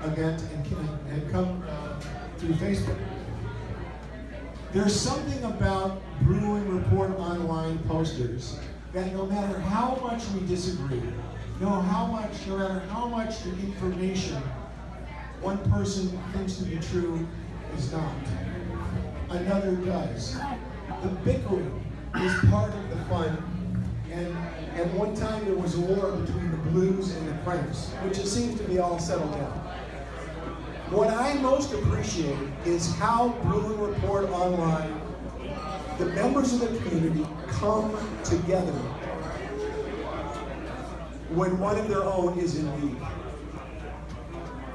event and come through Facebook. There's something about Brewing Report Online posters that no matter how much we disagree, no matter how much the information one person thinks to be true is not, another does. The bickering is part of the fun, and at one time there was a war between the Blues and the Cranks, which it seems to be all settled down. What I most appreciate is how Brewing Report Online, the members of the community, come together when one of their own is in need.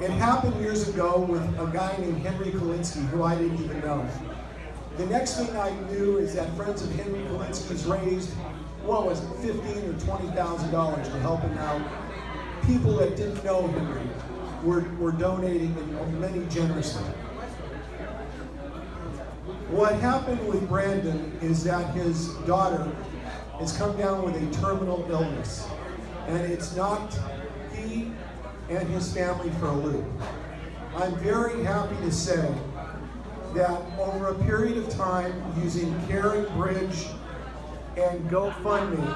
It happened years ago with a guy named Henry Kalinsky, who I didn't even know. The next thing I knew is that friends of Henry Kalinsky's raised, what was it, $15,000 or $20,000 to help him out. People that didn't know Henry were donating, and many generously. What happened with Brandon is that his daughter has come down with a terminal illness, and it's knocked he and his family for a loop. I'm very happy to say that over a period of time, using Caring Bridge and GoFundMe,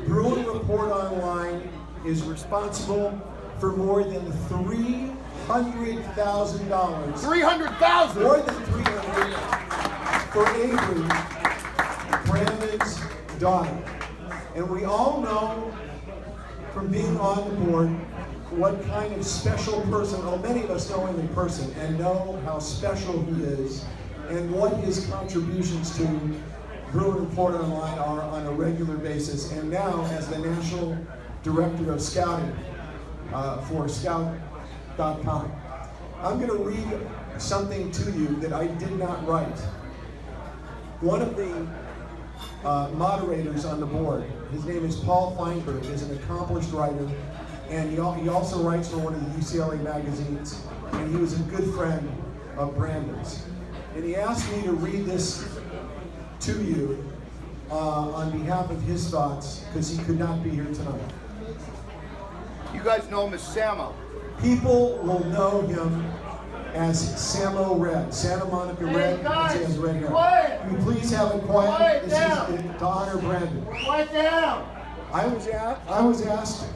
Brewing Report Online is responsible for more than $300,000. $300,000! More than $300,000 for Avery, Brandon's daughter. And we all know from being on the board what kind of special person, well, many of us know him in person and know how special he is and what his contributions to Brewing Report Online are on a regular basis, and now as the National Director of Scouting for Scout.com. I'm going to read something to you that I did not write. One of the moderators on the board, his name is Paul Feinberg, is an accomplished writer, and he also writes for one of the UCLA magazines, and he was a good friend of Brandon's. And he asked me to read this to you on behalf of his thoughts, because he could not be here tonight. You guys know him as Samo. People will know him as Samo Red, Santa Monica Red, because he has red hair. Quiet. Can you please have it quiet? Quiet This down. is to honor Brandon. Quiet down. I was asked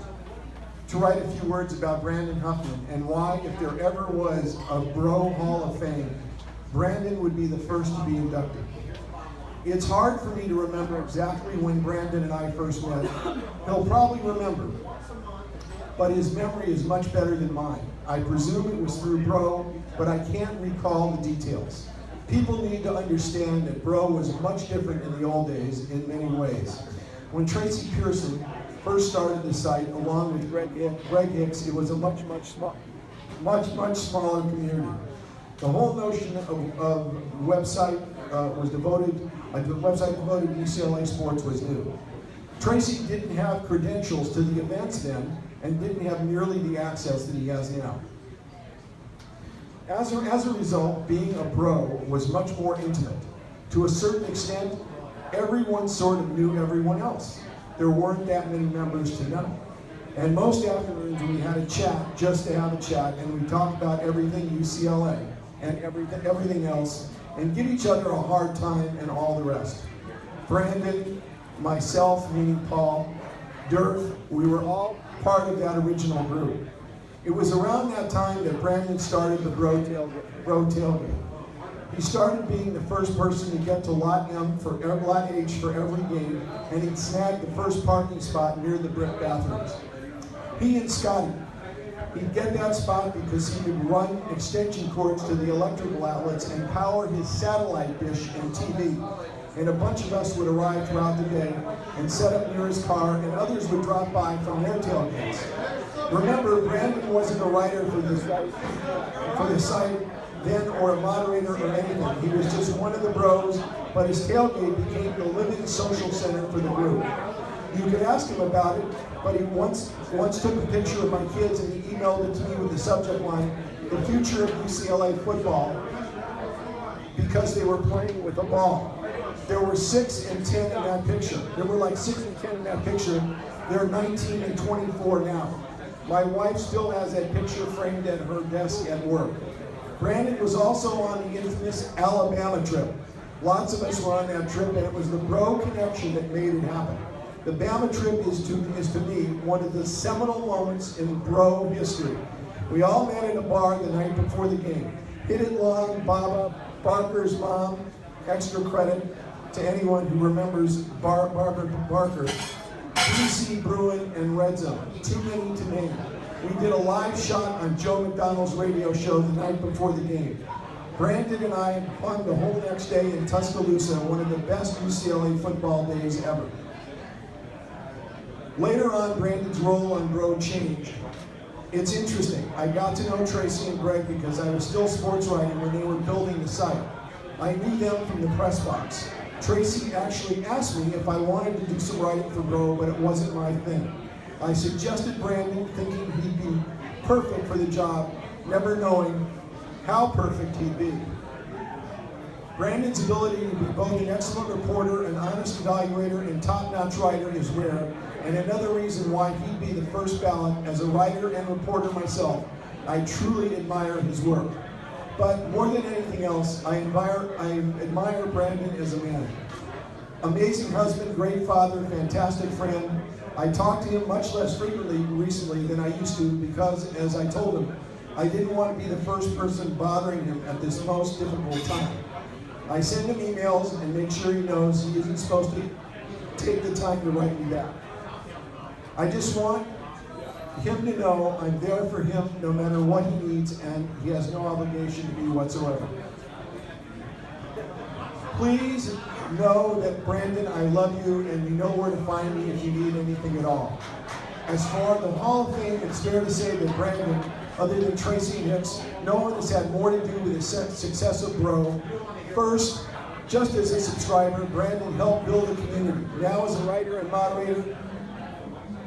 to write a few words about Brandon Huffman and why, if there ever was a Bro Hall of Fame, Brandon would be the first to be inducted. It's hard for me to remember exactly when Brandon and I first met. He'll probably remember, but his memory is much better than mine. I presume it was through Bro, but I can't recall the details. People need to understand that Bro was much different in the old days in many ways. When Tracy Pearson first started the site, along with Greg Hicks, it was a much smaller community. The whole notion of website was devoted, a website devoted to UCLA sports was new. Tracy didn't have credentials to the events then, and didn't have nearly the access that he has now. As a result, being a bro was much more intimate. To a certain extent, everyone sort of knew everyone else. There weren't that many members to know. And most afternoons we had a chat just to have a chat, and we talked about everything UCLA and everything else, and give each other a hard time and all the rest. Brandon, myself, meaning Paul, Dirth, we were all part of that original group. It was around that time that Brandon started the Bro Tailgate. He started being the first person to get to Lot H for every game, and he'd snag the first parking spot near the brick bathrooms. He and Scotty, he'd get that spot because he would run extension cords to the electrical outlets and power his satellite dish and TV. And a bunch of us would arrive throughout the day and set up near his car, and others would drop by from their tailgates. Remember, Brandon wasn't a writer for the site then, or a moderator or anything. He was just one of the bros, but his tailgate became the living social center for the group. You could ask him about it, but he once took a picture of my kids and he emailed it to me with the subject line, "The future of UCLA football," because they were playing with a ball. There were 6 and 10 in that picture. There were like 6 and 10 in that picture. They're 19 and 24 now. My wife still has that picture framed at her desk at work. Brandon was also on the infamous Alabama trip. Lots of us were on that trip, and it was the bro connection that made it happen. The Bama trip is to me one of the seminal moments in bro history. We all met at a bar the night before the game. Hit it long, Baba, Barker's mom, extra credit to anyone who remembers Barbara Barker, BC, Bruin, and Red Zone. Too many to name. We did a live shot on Joe McDonald's radio show the night before the game. Brandon and I hung the whole next day in Tuscaloosa, one of the best UCLA football days ever. Later on, Brandon's role on Bro changed. It's interesting. I got to know Tracy and Greg because I was still sports writing when they were building the site. I knew them from the press box. Tracy actually asked me if I wanted to do some writing for Bro, but it wasn't my thing. I suggested Brandon, thinking he'd be perfect for the job, never knowing how perfect he'd be. Brandon's ability to be both an excellent reporter, an honest evaluator, and top-notch writer is rare, and another reason why he'd be the first ballot. As a writer and reporter myself, I truly admire his work. But more than anything else, I admire Brandon as a man. Amazing husband, great father, fantastic friend. I talk to him much less frequently recently than I used to because, as I told him, I didn't want to be the first person bothering him at this most difficult time. I send him emails and make sure he knows he isn't supposed to take the time to write me back. I just want him to know I'm there for him no matter what he needs, and he has no obligation to me whatsoever. Please know that, Brandon, I love you, and you know where to find me if you need anything at all. As for the Hall of Fame, it's fair to say that Brandon, other than Tracy and Hicks, no one has had more to do with the success of Bro. First, just as a subscriber, Brandon helped build a community. Now as a writer and moderator,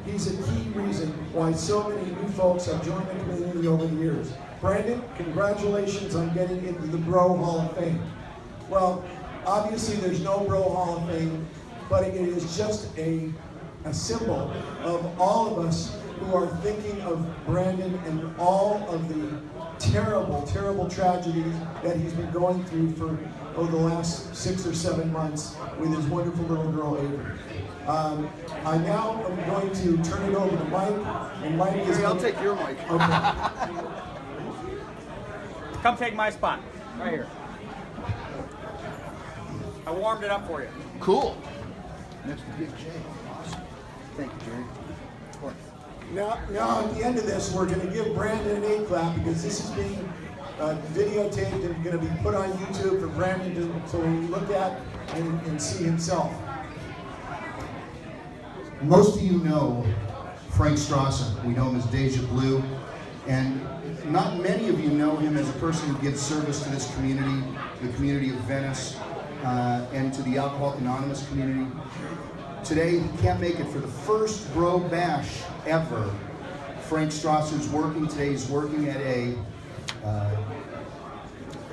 he's a key reason why so many new folks have joined the community over the years. Brandon, congratulations on getting into the Bro Hall of Fame. Well, obviously there's no Bro Hall of Fame, but it is just a symbol of all of us who are thinking of Brandon and all of the terrible, terrible tragedies that he's been going through for the last 6 or 7 months with his wonderful little girl, Avery. I now am going to turn it over to Mike, and Mike is... I'll take your mic. Okay. Come take my spot, right here. I warmed it up for you. Cool. Next to Big J. Awesome. Thank you, Jerry. Of course. Now at the end of this, we're going to give Brandon an A-clap because this is being videotaped and going to be put on YouTube for Brandon to look at and see himself. Most of you know Frank Strasser. We know him as Deja Blue, and not many of you know him as a person who gives service to this community, the community of Venice, and to the Alcoholics Anonymous community. Today, he can't make it for the first Bro Bash ever. Frank Strasser's working today. He's working at a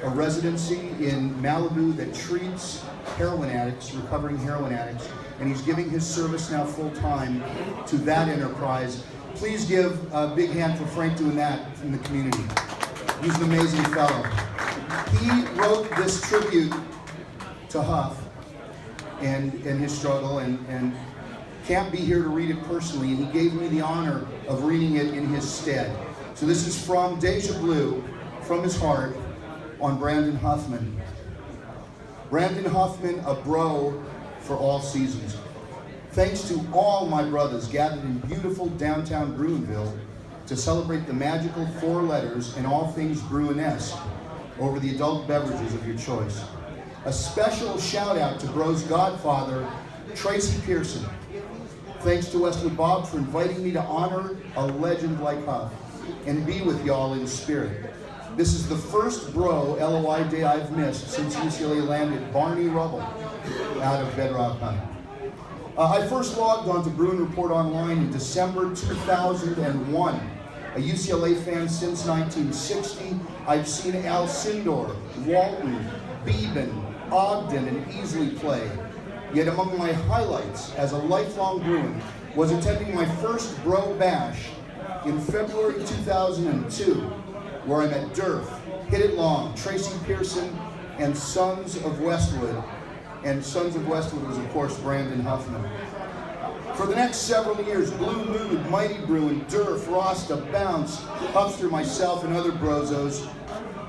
residency in Malibu that treats heroin addicts, recovering heroin addicts, and he's giving his service now full-time to that enterprise. Please give a big hand for Frank doing that in the community. He's an amazing fellow. He wrote this tribute to Huff and his struggle, and can't be here to read it personally, and he gave me the honor of reading it in his stead. So this is from Deja Blue, from his heart, on Brandon Huffman. Brandon Huffman, a bro for all seasons. Thanks to all my brothers gathered in beautiful downtown Bruinville to celebrate the magical 4 letters and all things Bruinesque over the adult beverages of your choice. A special shout out to Bro's godfather, Tracy Pearson. Thanks to Westwood Bob for inviting me to honor a legend like Huff and be with y'all in spirit. This is the first Bro LOI day I've missed since UCLA landed Barney Rubble out of Bedrock High. I first logged on to Bruin Report Online in December 2001. A UCLA fan since 1960, I've seen Alcindor, Walton, Beeben, Ogden, and Easley play. Yet among my highlights as a lifelong Bruin was attending my first Bro Bash in February 2002, where I met Durf, Hit It Long, Tracy Pearson, and Sons of Westwood. And Sons of Westwood was, of course, Brandon Huffman. For the next several years, Blue Mood, Mighty Bruin, Durf, Rasta, Bounce, Hupster, myself, and other brozos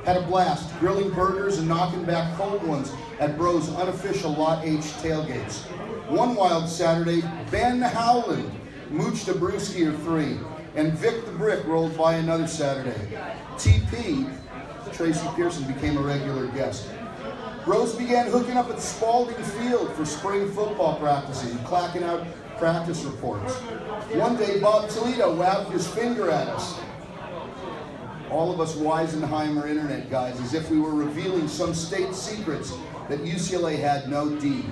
had a blast, grilling burgers and knocking back cold ones at Bro's unofficial Lot H tailgates. One wild Saturday, Ben Howland mooched a brewski or three, and Vic the Brick rolled by another Saturday. TP, Tracy Pearson, became a regular guest. Bros began hooking up at Spalding Field for spring football practices and clacking out practice reports. One day, Bob Toledo wagged his finger at us. All of us Weisenheimer internet guys, as if we were revealing some state secrets that UCLA had no deed.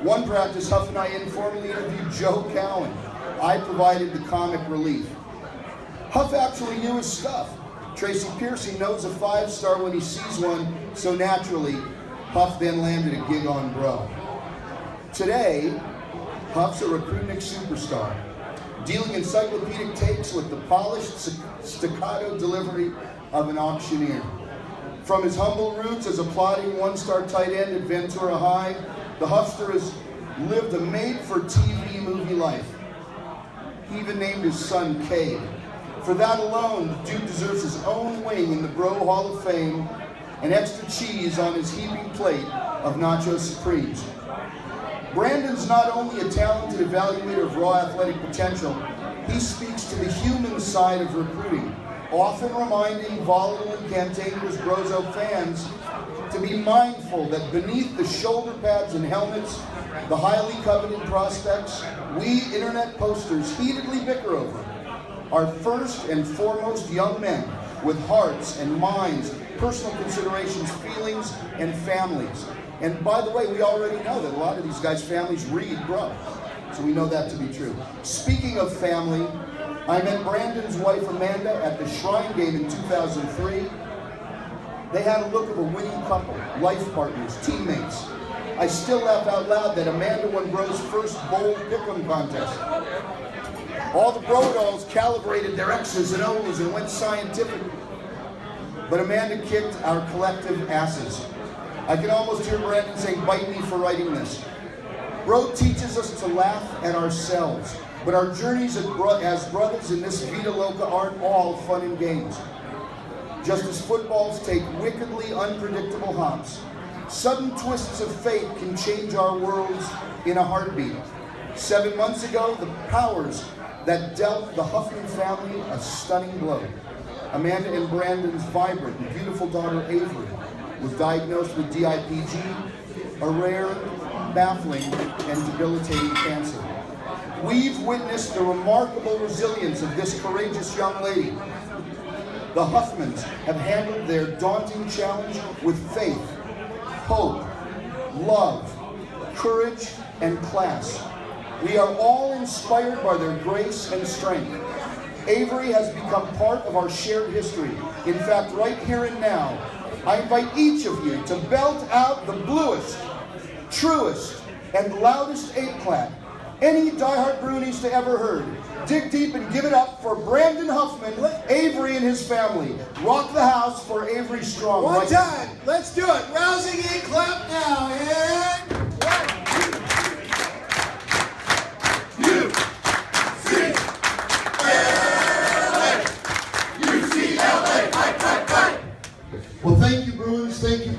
One practice, Huff and I informally interviewed Joe Cowan. I provided the comic relief. Huff actually knew his stuff. Tracy Pearson knows a 5-star when he sees one, so naturally, Huff then landed a gig on Bro. Today, Huff's a recruiting superstar, dealing encyclopedic takes with the polished staccato delivery of an auctioneer. From his humble roots as a plodding 1-star tight end at Ventura High, the Huffster has lived a made-for-TV movie life. He even named his son Cade. For that alone, the dude deserves his own wing in the Bro Hall of Fame and extra cheese on his heaping plate of Nacho Supremes. Brandon's not only a talented evaluator of raw athletic potential, he speaks to the human side of recruiting, often reminding volatile and cantankerous Brozo fans to be mindful that beneath the shoulder pads and helmets, the highly coveted prospects we internet posters heatedly bicker over are first and foremost young men with hearts and minds, personal considerations, feelings, and families. And by the way, we already know that a lot of these guys' families read Bro, so we know that to be true. Speaking of family, I met Brandon's wife Amanda at the Shrine Game in 2003. They had a look of a winning couple, life partners, teammates. I still laugh out loud that Amanda won Bro's first bold pick'em contest. All the Bro dolls calibrated their X's and O's and went scientific. But Amanda kicked our collective asses. I can almost hear Brandon saying, "Bite me for writing this." Bro teaches us to laugh at ourselves, but our journeys as brothers in this Vida Loca aren't all fun and games. Just as footballs take wickedly unpredictable hops, sudden twists of fate can change our worlds in a heartbeat. 7 months ago, the powers that dealt the Huffman family a stunning blow. Amanda and Brandon's vibrant and beautiful daughter Avery was diagnosed with DIPG, a rare, baffling, and debilitating cancer. We've witnessed the remarkable resilience of this courageous young lady. The Huffmans have handled their daunting challenge with faith, hope, love, courage, and class. We are all inspired by their grace and strength. Avery has become part of our shared history. In fact, right here and now, I invite each of you to belt out the bluest, truest, and loudest ape clap any diehard Brunies to ever heard. Dig deep and give it up for Brandon Huffman, Avery and his family. Rock the house for Avery Strong. One time, let's do it. Rousing ape clap now, and... Well, thank you, Bruins. Thank you,